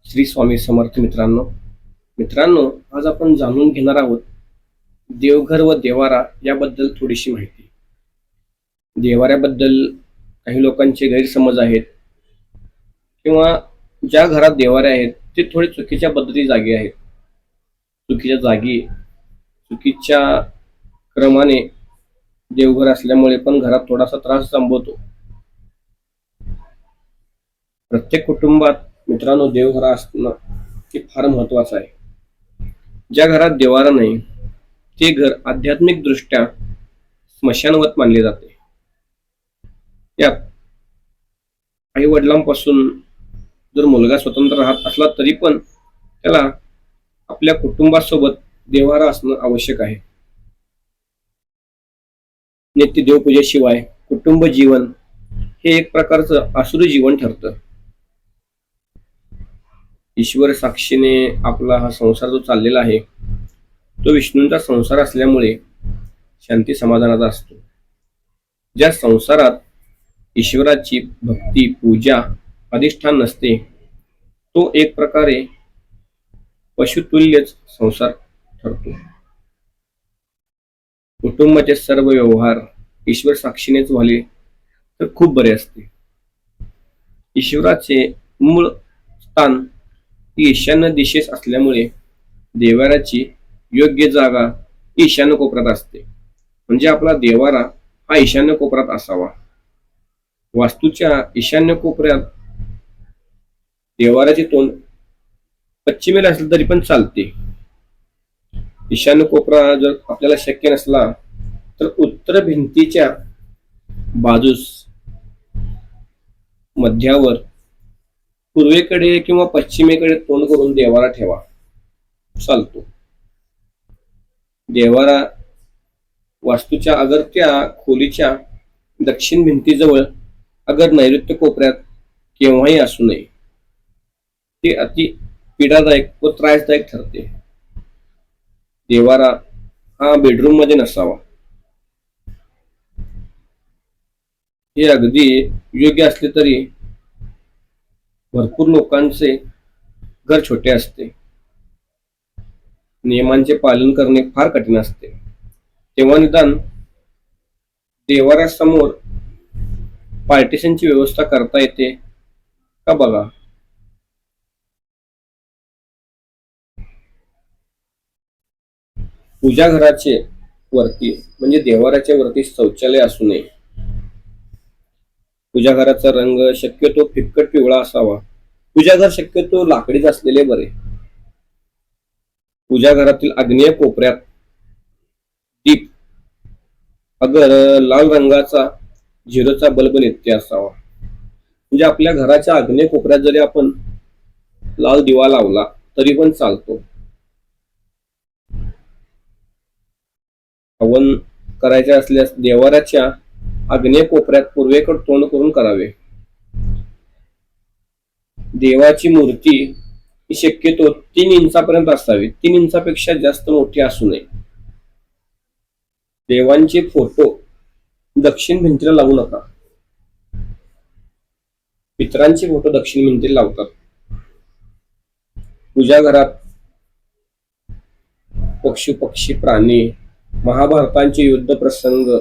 श्री स्वामी समर्थ मित्रांनो. मित्रांनो, आज आपण जाणून घेणार आहोत देवघर व देवारा याबद्दल थोडीशी माहिती. देवाऱ्याबद्दल काही लोकांचे गैरसमज आहेत किंवा ज्या घरात देवारे आहेत ते थोडे चुकीच्या पद्धती जागी आहेत. चुकीच्या जागी चुकीच्या क्रमाने देवघर असल्यामुळे पण घरात थोडासा त्रास संभवतो. प्रत्येक कुटुंबात मित्रांनो देवघर असणं हे फार महत्वाचं आहे. ज्या घरात देवारा नाही ते घर आध्यात्मिक दृष्ट्या स्मशानवत मानले जाते. यात आई वडिलांपासून जर मुलगा स्वतंत्र राहत असला तरी पण त्याला आपल्या कुटुंबासोबत देवारा असणं आवश्यक आहे. नित्य देवपूजेशिवाय कुटुंब जीवन हे एक प्रकारचं आसुरी जीवन ठरतं. ईश्वर साक्षीने आपला हा संसार जो चाललेला आहे तो विष्णूंचा संसार असल्यामुळे शांती समाधानाचा असतो. ज्या संसारात ईश्वराची भक्ती पूजा अधिष्ठान नसते तो एक प्रकारे पशुतुल्यच संसार ठरतो. कुटुंबाचे सर्व व्यवहार ईश्वर साक्षीनेच झाले तर खूप बरे असते. ईश्वराचे मूळ स्थान ईशान्य दिशेस असल्यामुळे देवाऱ्याची योग्य जागा ईशान्य कोपऱ्यात असते. म्हणजे आपला देवारा हा ईशान्य कोपऱ्यात असावा. वास्तूच्या ईशान्य कोपऱ्यात देवाऱ्याचे तोंड पश्चिमेला असले तरी पण चालते. ईशान्य कोपरा जर आपल्याला शक्य नसला तर उत्तर भिंतीच्या बाजूस मध्यावर पूर्वेकडे किंवा पश्चिमेकडे तोंड करून देवारा ठेवा, चालतो. देवारा वास्तूच्या अगर त्या खोलीच्या दक्षिण भिंतीजवळ अगर नैऋत्य कोपऱ्यात केव्हाही असू नये. ते अति पीडादायक व त्रासदायक ठरते. देवारा हा बेडरूम मध्ये नसावा. हे अगदी योग्य असले तरी भरपूर लोकांचे घर छोटे असते. नियमांचे पालन करणे फार कठीण असते. तेव्हा निदान देवाऱ्यासमोर पार्टिशनची व्यवस्था करता येते का बघा. पूजा घराचे वरती म्हणजे देवाऱ्याच्या वरती शौचालय असू नये. पूजा घराचा रंग शक्यतो फिक्कट पिवळा असावा. पूजा घर शक्यतो लाकडीच असलेले बरे. पूजा घरातील आग्नेय कोपऱ्यात दीप अगर लाल रंगाचा झिरोचा बल्ब नित्य असावा. म्हणजे आपल्या घराच्या आग्नेय कोपऱ्यात जरी आपण लाल दिवा लावला तरी पण चालतो. हवन करायचे असल्यास देवाऱ्याच्या आग्नेय कोपऱ्यात पूर्वेकडे तोंड करून करावे. देवाची मूर्ती ही शक्यतो 3 इंचापर्यंत असावी. 3 इंचापेक्षा जास्त मोठी असू नये. देवांचे फोटो दक्षिण भिंतीला लावू नका. पितरांचे फोटो दक्षिण भिंतीला लावतात. पूजा घरात पशु पक्षी प्राणी महाभारतांचे युद्ध प्रसंग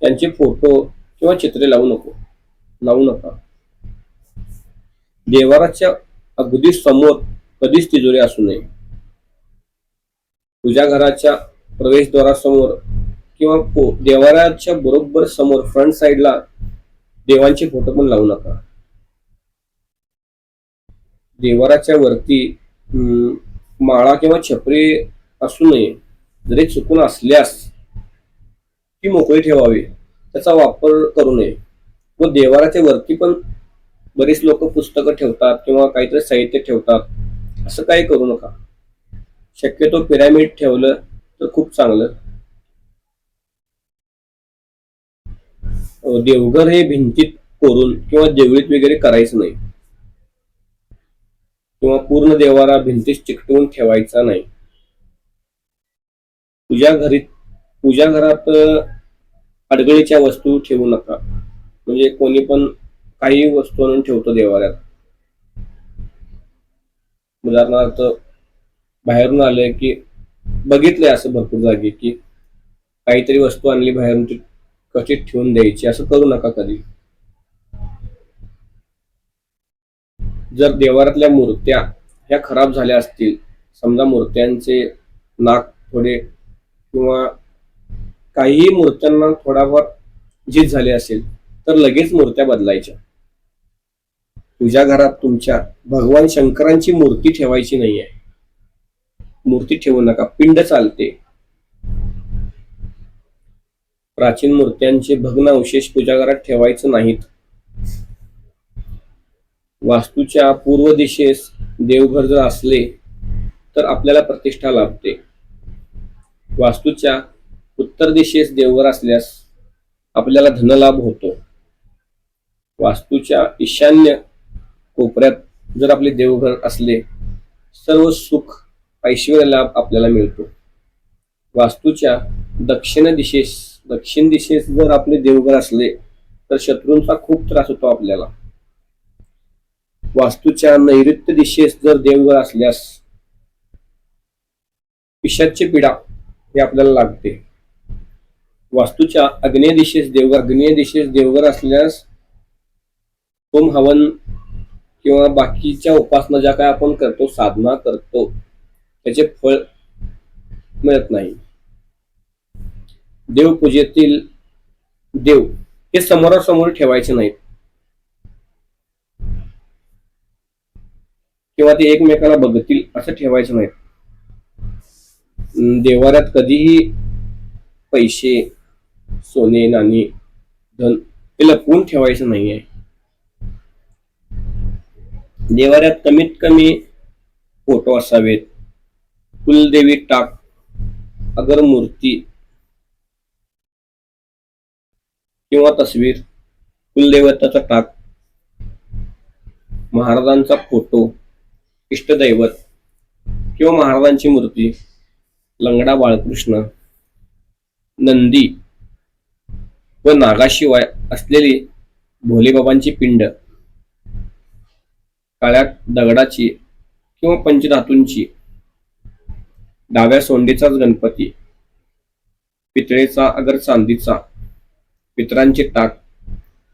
यांचे फोटो किंवा चित्रे लावू नका. देवाराच्या अगदी समोर कधीच तिजोरी असू नये. पूजा घराच्या प्रवेशद्वारासमोर किंवा देवाराच्या बरोबर समोर फ्रंट साइडला देवांचे फोटो पण लावू नका. देवाराच्या वरती माळा किंवा छपरी असू नये. जरी चुकून असल्यास ती मोकळी ठेवावी. त्याचा वापर करू नये. व देवाराच्या वरती पण बरेच लोक पुस्तकं ठेवतात किंवा काहीतरी साहित्य ठेवतात. असं काही करू नका. शक्यतो पिरामिड ठेवलं तर खूप चांगलं. देवघर हे भिंतीत कोरून किंवा देवळीत वगैरे करायचं नाही. किंवा पूर्ण देवारा भिंतीस चिकटवून ठेवायचा नाही. पूजा घरात अडगळीच्या वस्तू ठेवू नका. म्हणजे कोणी पण काही वस्तू आणून ठेवतो देवाऱ्यात. उदाहरणार्थ बाहेरून आलंय की बघितलंय असं भरपूर जागी की काहीतरी वस्तू आणली बाहेरून ती कशी ठेवून द्यायची, असं करू नका कधी. जर देवारातल्या मूर्त्या ह्या खराब झाल्या असतील, समजा मूर्त्यांचे नाक थोडे किंवा काहीही मूर्त्यांना थोडाफार झीज झाली असेल तर लगेच मूर्त्या बदलायच्या. तुझ्या घरात तुमच्या भगवान शंकरांची मूर्ती ठेवायची नाहीये. मूर्ती ठेवू नका, पिंड चालते. प्राचीन मूर्त्यांचे भग्न अवशेष तुझ्या घरात ठेवायचं नाहीत. वास्तूच्या पूर्व दिशेस देवघर जर असले तर आपल्याला प्रतिष्ठा लाभते. वास्तूच्या उत्तर दिशेस देवघर असल्यास आपल्याला धनलाभ होतो. वास्तूच्या ईशान्य कोपऱ्यात जर आपले देवघर असले सर्व सुख ऐश्वर्य लाभ आपल्याला मिळतो. वास्तूच्या दक्षिण दिशेस जर आपले देवघर असले तर शत्रूंचा खूप त्रास होतो आपल्याला. वास्तूच्या नैऋत्य दिशेस जर देवघर असल्यास पिशाच्य पीडा हे आपल्याला लागते. वास्तूच्या आग्नेय दिशेस देवघर असल्यास होम हवन किंवा बाकीच्या उपासना ज्या काय आपण करतो, साधना करतो, त्याचे फळ मिळत नाही. देवपूजेतील देव हे समोरासमोर ठेवायचे नाहीत किंवा ते एकमेकाला बघतील असं ठेवायचं नाहीत. देवाऱ्यात कधीही पैसे, सोने, नाणी, धन हे लपवून ठेवायचं नाहीये. देवाऱ्यात कमीत कमी फोटो असावेत. कुलदेवी टाक अगर मूर्ती किंवा तस्वीर, कुलदेवताचा टाक, महाराजांचा फोटो, इष्टदैवत किंवा महाराजांची मूर्ती, लंगडा बाळकृष्ण, नंदी व नागाशिवाय असलेली भोलेबाबांची पिंड, काळ्या दगडाची किंवा पंचधातूंची, डाव्या सोंडीचाच गणपती, पितळेचा अगर चांदीचा, पितरांचे टाक,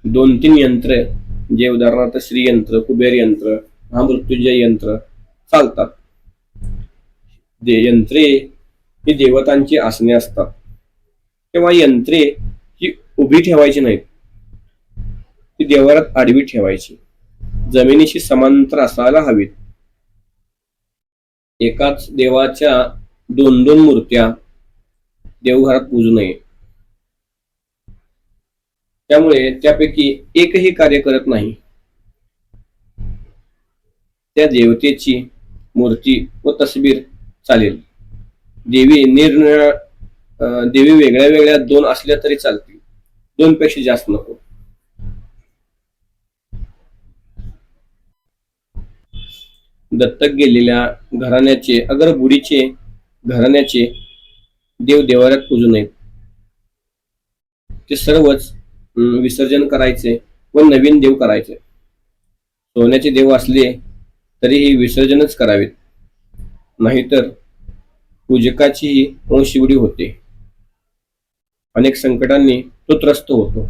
2-3 यंत्र जे उदाहरणार्थ श्रीयंत्र, कुबेर यंत्र, महामृत्युंजय यंत्र चालतात. यंत्रे ही देवतांची आसने असतात तेव्हा यंत्रे ही उभी ठेवायची नाहीत, ती देवारात आडवी ठेवायची, जमिनीशी समांतर असायला हवीत. एकाच देवाच्या 2-2 मूर्त्या देवघरात पूजू नये. त्यामुळे त्यापैकी एकही कार्य करत नाही. त्या देवतेची मूर्ती व तस्वीर चालेल. देवी वेगळ्या वेगळ्या 2 असल्या तरी चालतील, 2 पेक्षा जास्त नको. दत्तक गेलेल्या घराण्याचे अगर बुडीचे घराण्याचे देव देवाऱ्यात पूजू नयेत. ते सर्वच विसर्जन करायचे व नवीन देव करायचे. सोन्याचे देव असले तरीही विसर्जनच करावेत, नाहीतर पूजकाचीही वंशवृद्धी होते. अनेक संकटांनी तो त्रस्त होतो.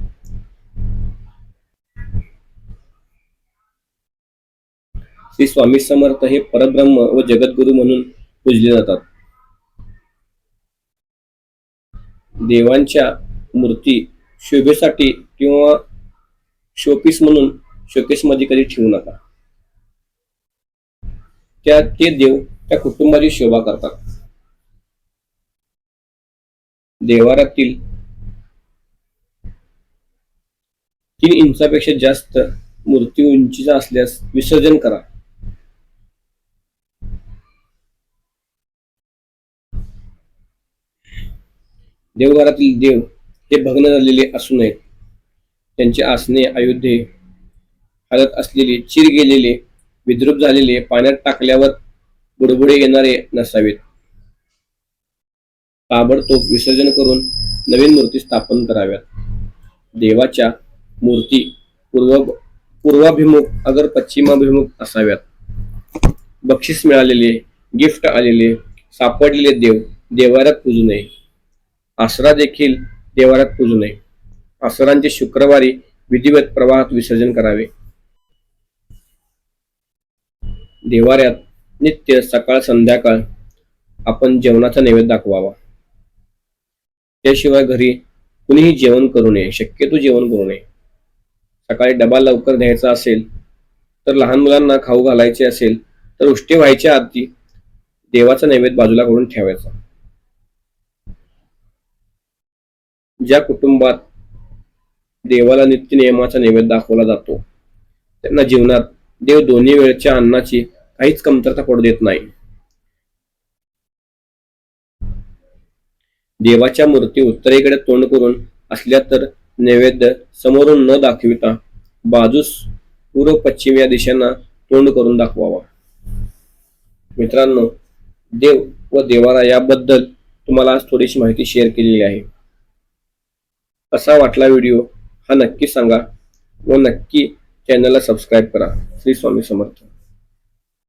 श्री स्वामी समर्थ हे परब्रह्म व जगद्गुरु म्हणून पूजले जातात. देवांच्या मूर्ती शोभेसाठी किंवा शोपीस म्हणून शोकेस मध्ये कधी ठेवू नका. ते देव त्या कुटुंबाची शोभा करतात. देवारातील 3 इंचापेक्षा जास्त मूर्ती उंचीचा असल्यास विसर्जन करा. देवघरातील देव हे भग्न झालेले असू नयेत. त्यांची आसने अयोध्ये हालत असलेले, चिर गेलेले, विद्रूप झालेले, पाण्यात टाकल्यावर बुडबुडे येणारे नसावेत. ताबडतोब विसर्जन करून नवीन मूर्ती स्थापन कराव्यात. देवाच्या मूर्ती पूर्वाभिमुख अगर पश्चिमाभिमुख असाव्यात. बक्षीस मिळालेले, गिफ्ट आलेले, सापडलेले देव देवाऱ्यात पूजू नये. आसरा देखील देवाऱ्यात पूजू नये. आसरांचे शुक्रवारी विधिवत प्रवाहात विसर्जन करावे. देवाऱ्यात नित्य सकाळ संध्याकाळ आपण जेवणाचा नैवेद्य दाखवावा. त्याशिवाय घरी कुणीही जेवण करू नये, शक्यतो जेवण करू नये. सकाळी डबा लवकर द्यायचा असेल तर, लहान मुलांना खाऊ घालायचे असेल तर उष्टी व्हायच्या आधी देवाचा नैवेद्य बाजूला करून ठेवायचा. ज्या कुटुंबात देवाला नित्य नियमाचा नैवेद्य दाखवला जातो त्यांना जीवनात देव दोन्ही वेळच्या अन्नाची काहीच कमतरता पडू देत नाही. देवाच्या मूर्ती उत्तरेकडे तोंड करून असल्या तर नैवेद्य समोरून न दाखविता बाजूस पूर्व पश्चिम या दिशांना तोंड करून दाखवावा. मित्रांनो, देव व देवारा याबद्दल तुम्हाला आज थोडीशी माहिती शेअर केलेली आहे. कसा वाटला व्हिडिओ हा नक्की सांगा व नक्की चॅनलला सबस्क्राईब करा. श्री स्वामी समर्थ.